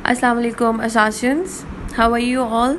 Assalamu alaikum, assassins. How are you all?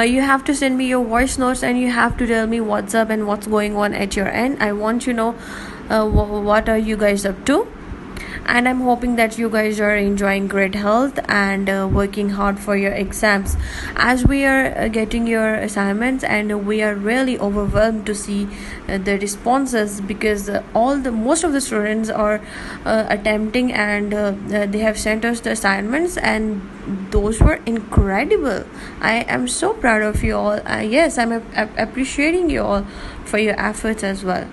You have to send me your voice notes and you have to tell me what's up and what's going on at your end. I want to know what are you guys up to. And I'm hoping that you guys are enjoying great health and working hard for your exams, as we are getting your assignments, and we are really overwhelmed to see the responses, because most of the students are attempting, and they have sent us the assignments, and those were incredible. I am so proud of you all. Yes, I'm appreciating you all for your efforts as well.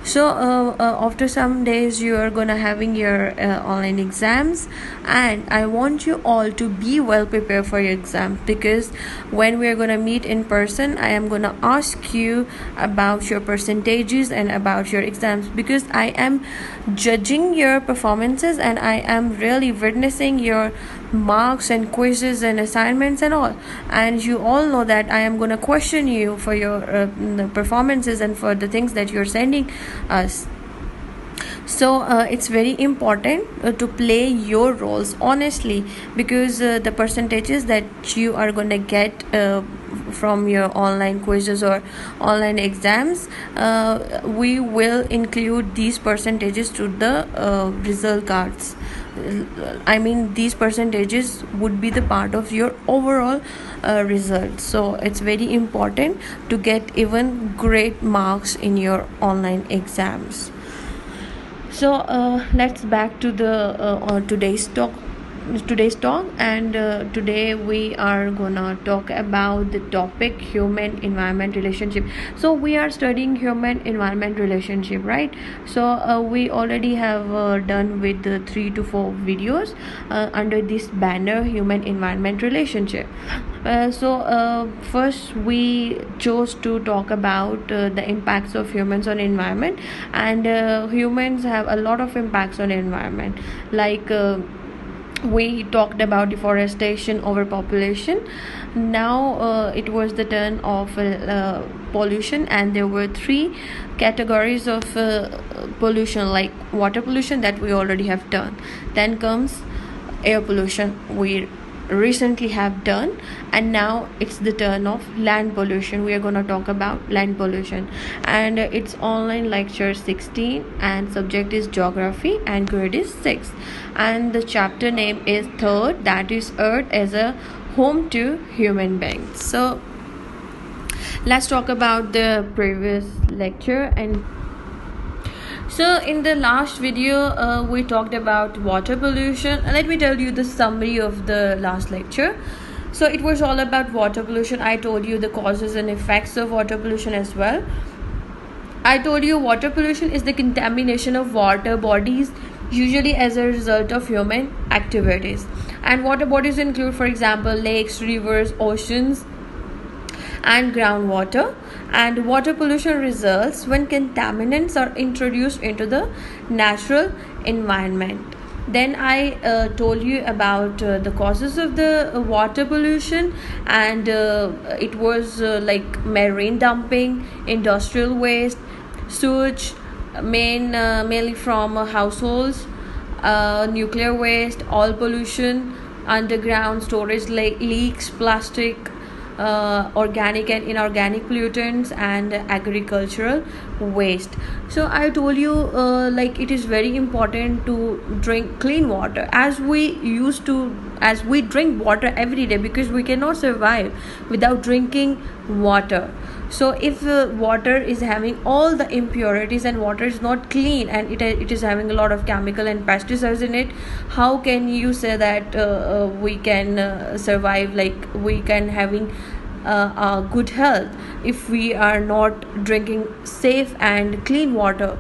So after some days you are gonna having your online exams, and I want you all to be well prepared for your exam, because when we are gonna meet in person, I am gonna ask you about your percentages and about your exams, because I am judging your performances and I am really witnessing your marks and quizzes and assignments and all, and you all know that I am gonna question you for your performances and for the things that you're sending us. So it's very important to play your roles honestly, because the percentages that you are going to get from your online quizzes or online exams, we will include these percentages to the result cards. I mean, these percentages would be the part of your overall result. So it's very important to get even great marks in your online exams. So let's back to the today's talk, and today we are gonna talk about the topic human environment relationship. So we are studying human environment relationship, right? So we already have done with the 3 to 4 videos under this banner, human environment relationship. So first we chose to talk about the impacts of humans on environment, and humans have a lot of impacts on environment, like we talked about deforestation, overpopulation. Now it was the turn of pollution, and there were 3 categories of pollution, like water pollution that we already have done. Then comes air pollution, we recently have done, and now it's the turn of land pollution. We are going to talk about land pollution, and it's online lecture 16, and subject is geography, and grade is 6, and the chapter name is third, that is earth as a home to human beings. So let's talk about the previous lecture. And so in the last video we talked about water pollution. Let me tell you the summary of the last lecture. So it was all about water pollution. I told you the causes and effects of water pollution as well. I told you water pollution is the contamination of water bodies, usually as a result of human activities. And water bodies include, for example, lakes, rivers, oceans, and groundwater. And water pollution results when contaminants are introduced into the natural environment. Then I told you about the causes of the water pollution, and it was like marine dumping, industrial waste, sewage, mainly from households, nuclear waste, oil pollution, underground storage leaks, plastic, organic and inorganic pollutants, and agricultural waste. So I told you like it is very important to drink clean water, as we drink water every day, because we cannot survive without drinking water. So if water is having all the impurities and water is not clean, and it is having a lot of chemical and pesticides in it, how can you say that we can survive, like we can having good health, if we are not drinking safe and clean water?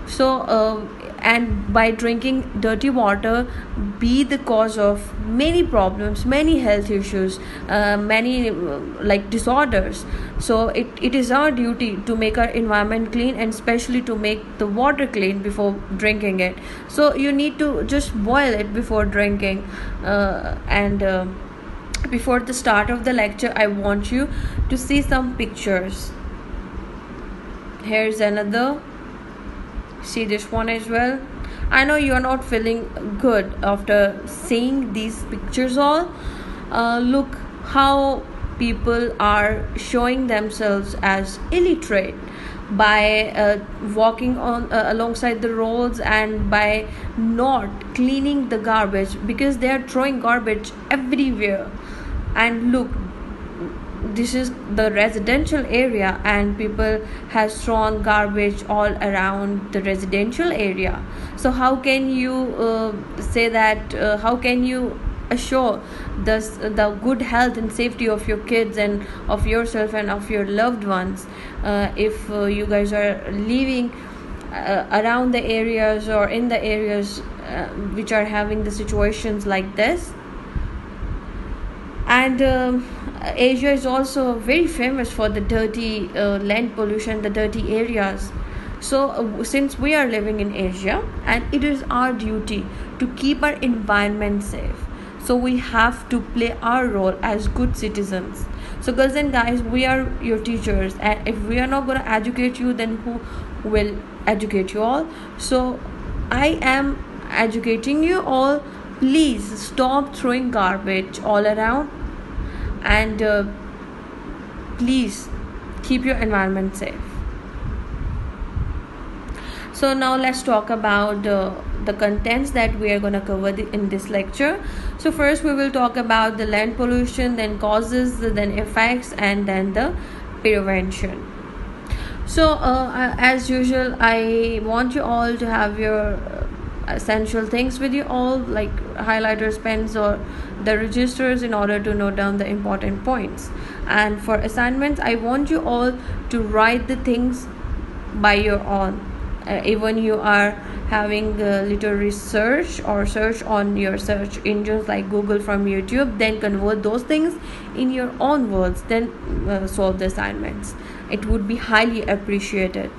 So and by drinking dirty water be the cause of many problems, many health issues, many like disorders. So it is our duty to make our environment clean, and especially to make the water clean before drinking it. So you need to just boil it before drinking. And before the start of the lecture, I want you to see some pictures. Here's another, see this one as well. I know you're not feeling good after seeing these pictures all. Look how people are showing themselves as illiterate by walking on alongside the roads and by not cleaning the garbage, because they are throwing garbage everywhere. And look, this is the residential area and people has thrown garbage all around the residential area. So how can you say that how can you assure the good health and safety of your kids and of yourself and of your loved ones if you guys are living around the areas or in the areas which are having the situations like this? And Asia is also very famous for the dirty land pollution, the dirty areas. So since we are living in Asia, and it is our duty to keep our environment safe, so we have to play our role as good citizens. So girls and guys, we are your teachers, and if we are not going to educate you, then who will educate you all? So I am educating you all. Please stop throwing garbage all around, and please keep your environment safe. So now let's talk about the contents that we are going to cover in this lecture. So first we will talk about the land pollution, then causes, then effects, and then the prevention. So as usual, I want you all to have your essential things with you all, like highlighters, pens, or the registers, in order to note down the important points. And for assignments, I want you all to write the things by your own. Even you are having a little research or search on your search engines like Google from YouTube, then convert those things in your own words, then solve the assignments. It would be highly appreciated.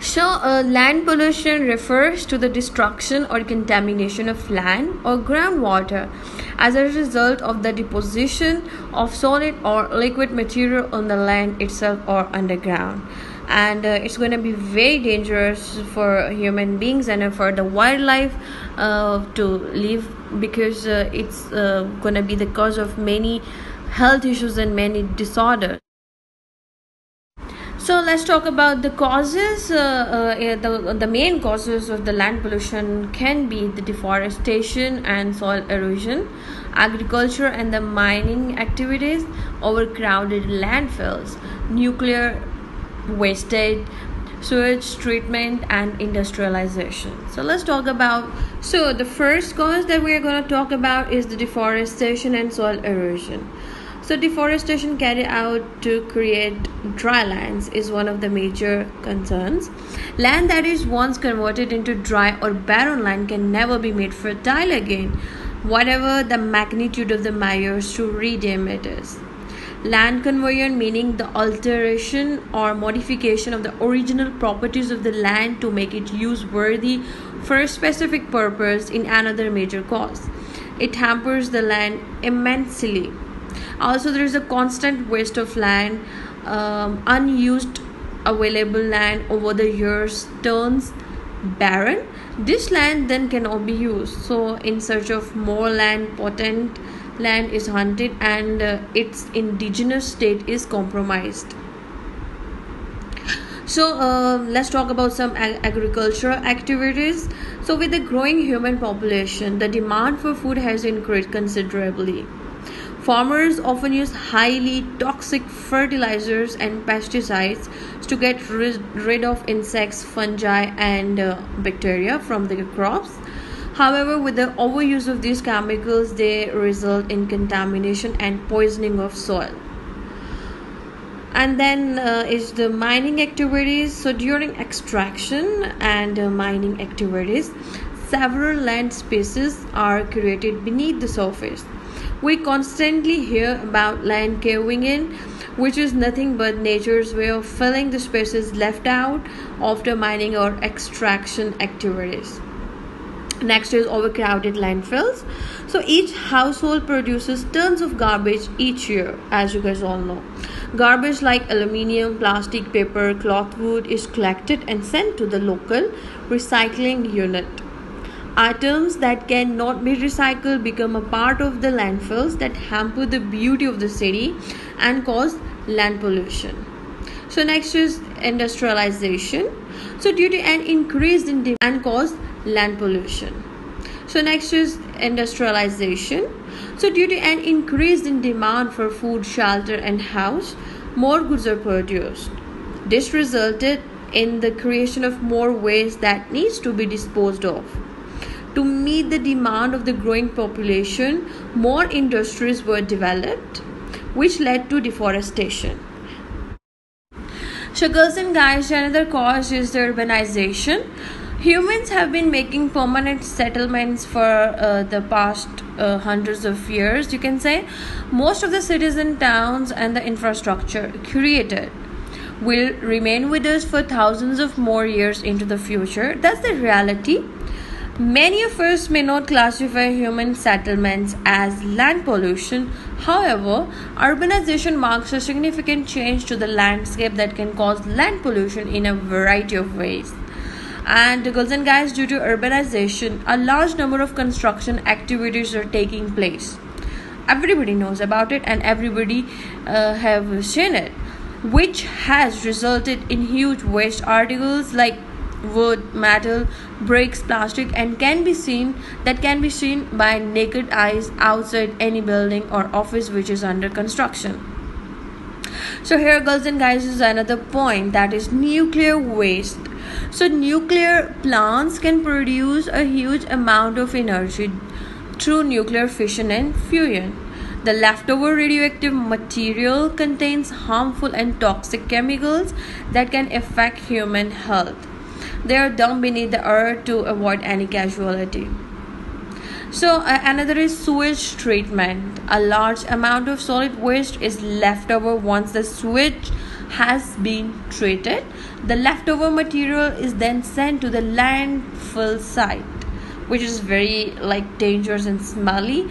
So land pollution refers to the destruction or contamination of land or groundwater as a result of the deposition of solid or liquid material on the land itself or underground. And it's going to be very dangerous for human beings and for the wildlife to live, because it's going to be the cause of many health issues and many disorders. So let's talk about the causes. The main causes of the land pollution can be the deforestation and soil erosion, agriculture and the mining activities, overcrowded landfills, nuclear wastage, sewage treatment, and industrialization. So let's talk about, so the first cause that we are going to talk about is the deforestation and soil erosion. So deforestation carried out to create dry lands is one of the major concerns. Land that is once converted into dry or barren land can never be made fertile again, whatever the magnitude of the measures to redeem it is. Land conversion, meaning the alteration or modification of the original properties of the land to make it use worthy for a specific purpose, in another major cause. It hampers the land immensely. Also, there is a constant waste of land. Unused available land over the years turns barren. This land then cannot be used. So in search of more land, potent land is hunted, and its indigenous state is compromised. So let's talk about some agricultural activities. So with the growing human population, the demand for food has increased considerably. Farmers often use highly toxic fertilizers and pesticides to get rid of insects, fungi, and bacteria from the crops. However, with the overuse of these chemicals, they result in contamination and poisoning of soil. And then is the mining activities. So during extraction and mining activities, several land spaces are created beneath the surface. We constantly hear about land caving in, which is nothing but nature's way of filling the spaces left out after mining or extraction activities. Next is overcrowded landfills. So each household produces tons of garbage each year, as you guys all know. Garbage like aluminium, plastic, paper, cloth, wood is collected and sent to the local recycling unit. Items that cannot be recycled become a part of the landfills that hamper the beauty of the city and cause land pollution. So next is industrialization. So due to an increase in demand and cause land pollution. So next is industrialization. So due to an increase in demand for food, shelter and house, more goods are produced. This resulted in the creation of more waste that needs to be disposed of. To meet the demand of the growing population, more industries were developed, which led to deforestation. So girls and guys, another cause is the urbanization. Humans have been making permanent settlements for the past hundreds of years, you can say. Most of the cities and towns and the infrastructure created will remain with us for thousands of more years into the future. That's the reality. Many of us may not classify human settlements as land pollution. However, urbanization marks a significant change to the landscape that can cause land pollution in a variety of ways. And girls and guys, due to urbanization, a large number of construction activities are taking place. Everybody knows about it and everybody have seen it, which has resulted in huge waste articles like wood, metal, bricks, plastic, and can be seen by naked eyes outside any building or office which is under construction. So here, girls and guys, is another point, that is nuclear waste. So nuclear plants can produce a huge amount of energy through nuclear fission and fusion. The leftover radioactive material contains harmful and toxic chemicals that can affect human health. They are dumped beneath the earth to avoid any casualty. So another is sewage treatment. A large amount of solid waste is left over once the sewage has been treated. The leftover material is then sent to the landfill site, which is very dangerous and smelly,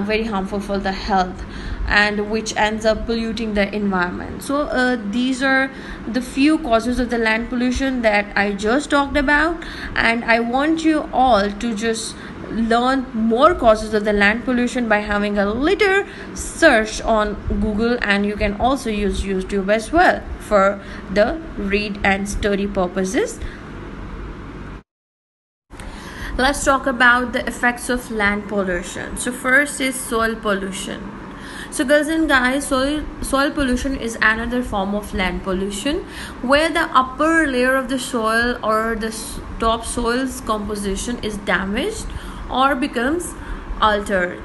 very harmful for the health, and which ends up polluting the environment. So these are the few causes of the land pollution that I just talked about, and I want you all to just learn more causes of the land pollution by having a little search on Google, and you can also use YouTube as well for the read and study purposes. Let's talk about the effects of land pollution. So first is soil pollution. So girls and guys, soil pollution is another form of land pollution where the upper layer of the soil or the topsoil's composition is damaged or becomes altered.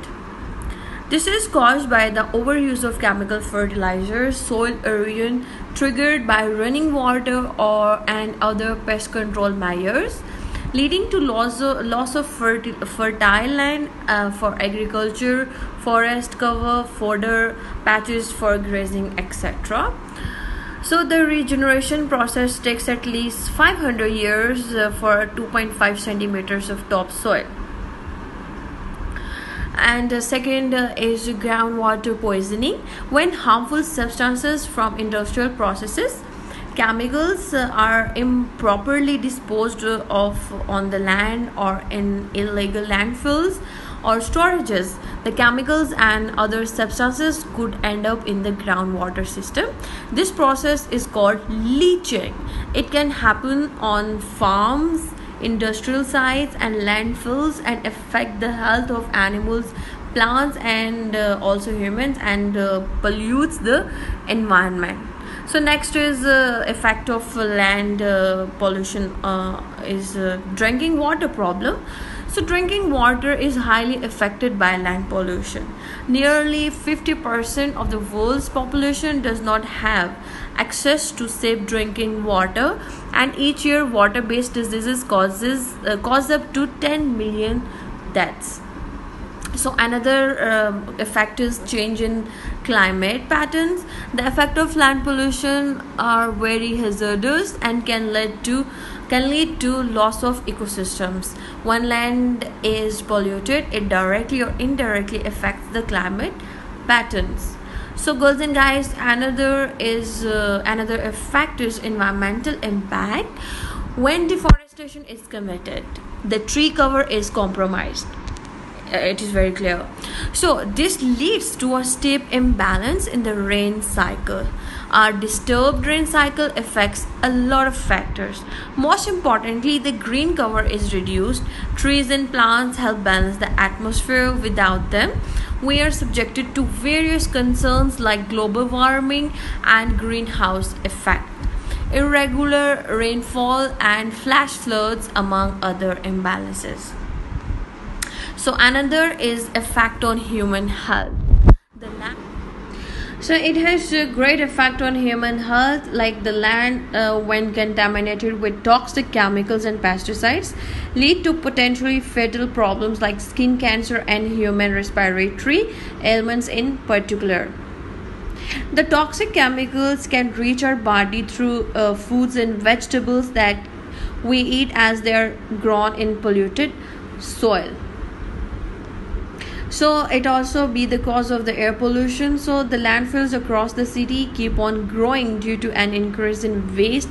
This is caused by the overuse of chemical fertilizers, soil erosion triggered by running water and other pest control measures, leading to loss of fertile land for agriculture, forest cover, fodder patches for grazing, etc. So the regeneration process takes at least 500 years for 2.5 centimeters of topsoil. And second is groundwater poisoning. When harmful substances from industrial processes, chemicals are improperly disposed of on the land or in illegal landfills or storages, the chemicals and other substances could end up in the groundwater system. This process is called leaching. It can happen on farms, industrial sites and landfills and affect the health of animals, plants and also humans, and pollutes the environment. So next is effect of land pollution is drinking water problem. So drinking water is highly affected by land pollution. Nearly 50% of the world's population does not have access to safe drinking water, and each year water-based diseases cause up to 10 million deaths. So another effect is change in climate patterns. The effect of land pollution are very hazardous and can lead to loss of ecosystems. When land is polluted, it directly or indirectly affects the climate patterns. So girls and guys, another effect is environmental impact. When deforestation is committed, the tree cover is compromised. It is very clear. So this leads to a steep imbalance in the rain cycle. Our disturbed rain cycle affects a lot of factors. Most importantly, the green cover is reduced. Trees and plants help balance the atmosphere. Without them, we are subjected to various concerns like global warming and greenhouse effect, irregular rainfall, and flash floods, among other imbalances. So another is effect on human health. The land. So it has a great effect on human health, like the land when contaminated with toxic chemicals and pesticides lead to potentially fatal problems like skin cancer and human respiratory ailments in particular. The toxic chemicals can reach our body through foods and vegetables that we eat as they are grown in polluted soil. So it also be the cause of the air pollution. So the landfills across the city keep on growing due to an increase in waste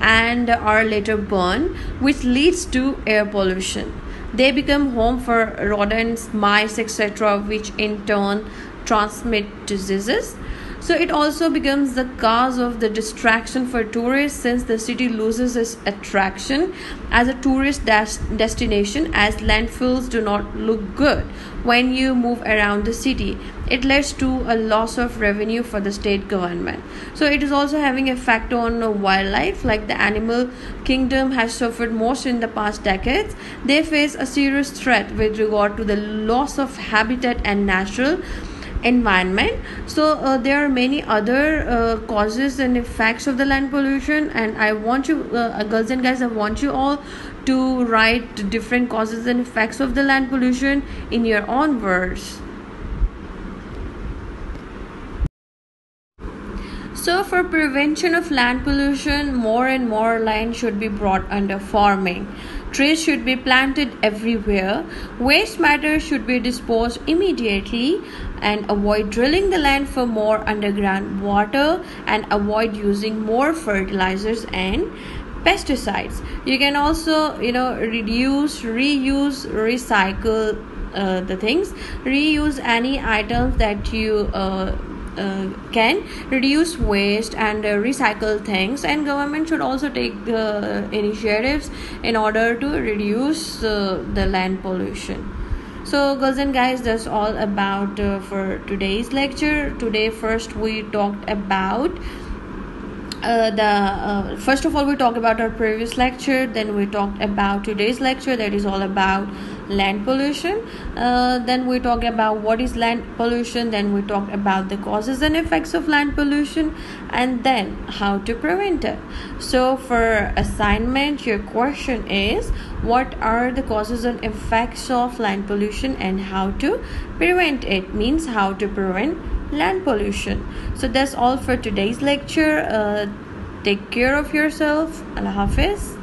and are later burned, which leads to air pollution. They become home for rodents, mice, etc., which in turn transmit diseases. So it also becomes the cause of the distraction for tourists, since the city loses its attraction as a tourist destination, as landfills do not look good when you move around the city. It leads to a loss of revenue for the state government. So it is also having effect on wildlife, like the animal kingdom has suffered most in the past decades. They face a serious threat with regard to the loss of habitat and natural environment. So there are many other causes and effects of the land pollution, and I want you girls and guys, I want you all to write different causes and effects of the land pollution in your own words. So, for prevention of land pollution, more and more land should be brought under farming. Trees should be planted everywhere. Waste matter should be disposed immediately, and avoid drilling the land for more underground water, and avoid using more fertilizers and pesticides. You can also, reduce, reuse, recycle the things. Reuse any items that you can reduce waste and recycle things, and government should also take initiatives in order to reduce the land pollution. So girls and guys, that's all about for today's lecture. Today first we talked about the first of all we talked about our previous lecture, then we talked about today's lecture, that is all about land pollution. Then we talked about what is land pollution, then we talked about the causes and effects of land pollution, and then how to prevent it. So for assignment, your question is, what are the causes and effects of land pollution and how to prevent it, means how to prevent land pollution. So that's all for today's lecture. Take care of yourself. Allah Hafiz.